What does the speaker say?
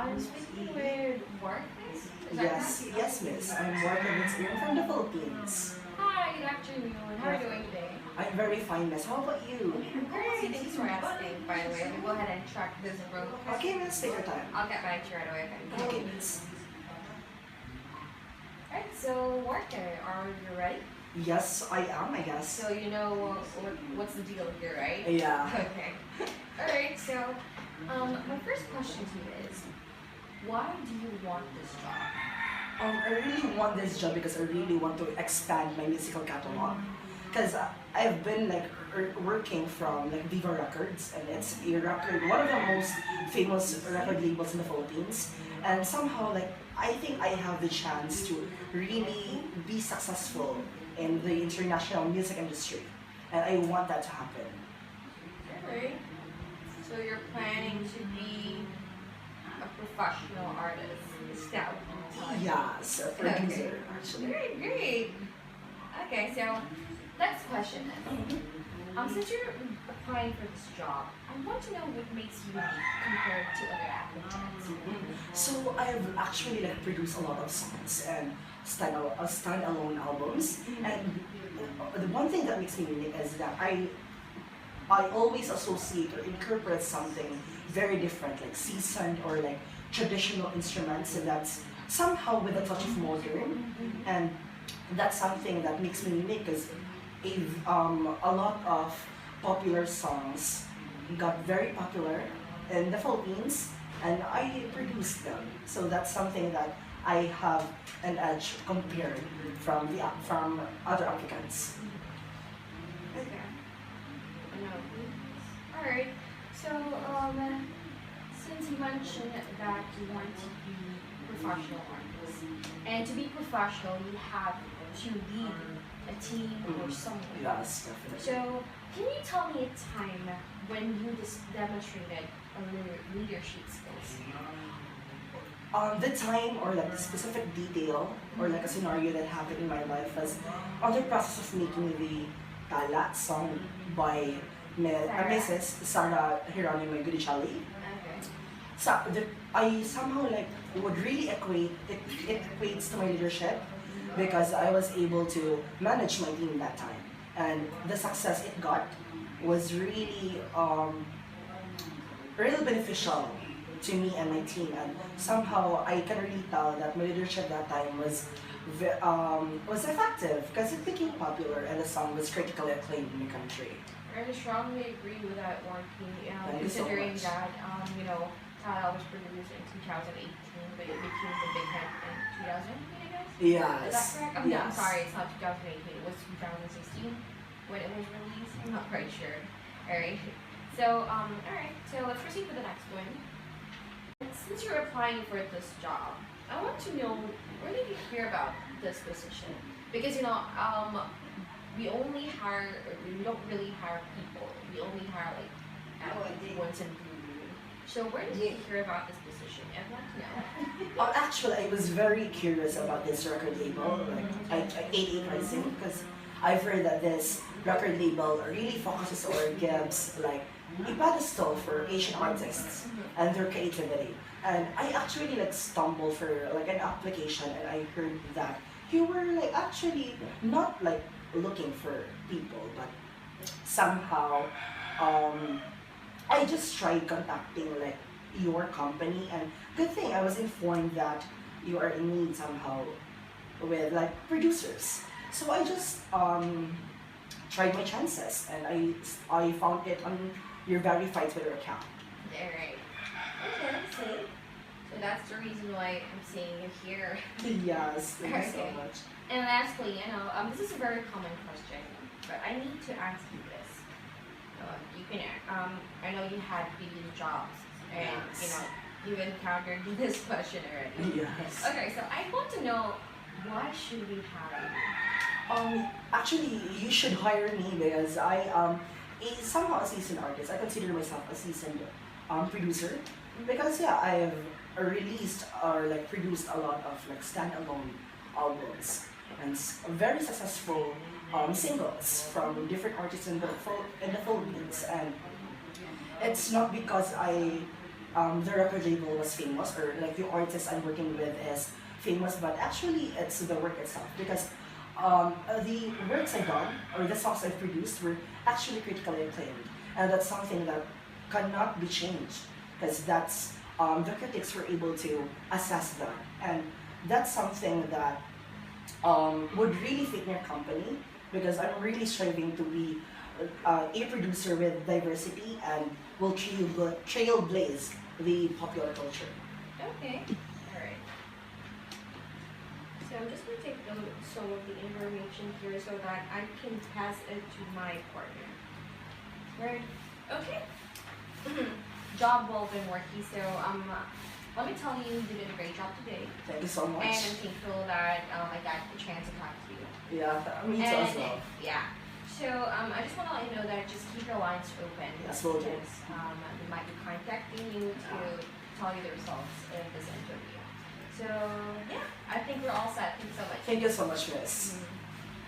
I'm speaking with Warque. Is that Yes, correct? yes, miss. I'm working with here from the Philippines. Hi, good afternoon. How are you doing today? I'm very fine, miss. How about you? Great, thanks for asking. By the way, let me go ahead and track this real quick. Okay, miss, take your time. I'll get back to you right away. Okay. Okay, miss. Alright, so Warque, are you ready? Yes, I am, I guess. So you know what's the deal here, right? Yeah. Okay. Alright, so my first question to you is, why do you want this job? I really want this job because I really want to expand my musical catalog. Because I've been like working from like Viva Records, and it's a record, one of the most famous record labels in the Philippines. And somehow, like, I think I have the chance to really be successful in the international music industry, and I want that to happen. Alright. So you're planning to be a professional artist. Is that what you want? Yes, a producer, actually. Great, great. Okay, so next question then. Since you're applying for this job, I want to know what makes you unique compared to other applicants. So I've actually like produced a lot of songs and standalone albums, and the one thing that makes me unique is that I always associate or incorporate something very different, like seasoned or like traditional instruments, and that's somehow with a touch of modern, and that's something that makes me unique because a lot of popular songs got very popular in the Philippines, and I produced them. So that's something that I have an edge compared from other applicants. Okay. Alright. So, since you mentioned that you want to be professional artists, and to be professional, you have to lead a team or someone. Yes, definitely. So, can you tell me a time when you just demonstrated a leadership skills? The time or like the specific detail or like a scenario that happened in my life was on the process of making the Tala song by Mrs. Sarah Hieronimo Gudichelli. Okay. So I somehow like would really it equates to my leadership because I was able to manage my team that time, and the success it got was really beneficial to me and my team, and somehow I can really tell that my leadership that time was effective because it became popular and the song was critically acclaimed in the country. I strongly agree with that, Warque. Thank you so Considering much. that, Tala was produced in 2018, but it became the big hit in 2000, I guess? Is that Yes. correct? I'm Yes. sorry, it's not 2018, it was 2016 when it was released. I'm not quite sure. Alright. So, alright, so let's proceed with the next one. Since you're applying for this job, I want to know, where did you hear about this position? Because, we only hire, or we don't really hire people. We only hire like once in blue moon. So where did you hear about this position? I'd like to know. Actually, I was very curious about this record label, like I ate pricing, because I've heard that this record label really focuses or gives like a pedestal for Asian artists and their creativity. And I actually like stumbled for like an application, and I heard that you were like actually not like looking for people, but somehow I just tried contacting like your company, and good thing I was informed that you are in need somehow with like producers. So I just tried my chances, and I found it on your verified Twitter account. Alright. Okay, see. So that's the reason why I'm seeing you here. Yes, thank you so Okay. much. And lastly, this is a very common question, but I need to ask you this. You can, I know you had previous jobs, and Yes. you encountered this question already. Yes. Okay, so I want to know, why should we hire you? Actually, you should hire me because I is somehow a seasoned artist. I consider myself a seasoned producer because yeah, I've released or like produced a lot of like standalone albums and very successful singles from different artists in the Philippines, and it's not because I the record label was famous, or like the artist I'm working with is famous, but actually it's the work itself, because the works I've done or the songs I've produced were actually critically acclaimed, and that's something that cannot be changed, because that's the critics were able to assess that, and that's something that would really fit your company, because I'm really striving to be a producer with diversity and will trailblaze the popular culture. Okay. Alright. So I'm just going to take some of the information here so that I can pass it to my partner. Right. Okay. Job well done, Warque. So let me tell you, you did a great job today. Thank you so much. And I'm thankful that I got the chance to talk to you. Yeah, me too as well. Yeah. So I just want to let you know that just keep your lines open. Yes, will do. Because they might be contacting you to tell you the results of this interview. So yeah, I think we're all set. Thanks so much. Thank you so much, Miss. Mhm.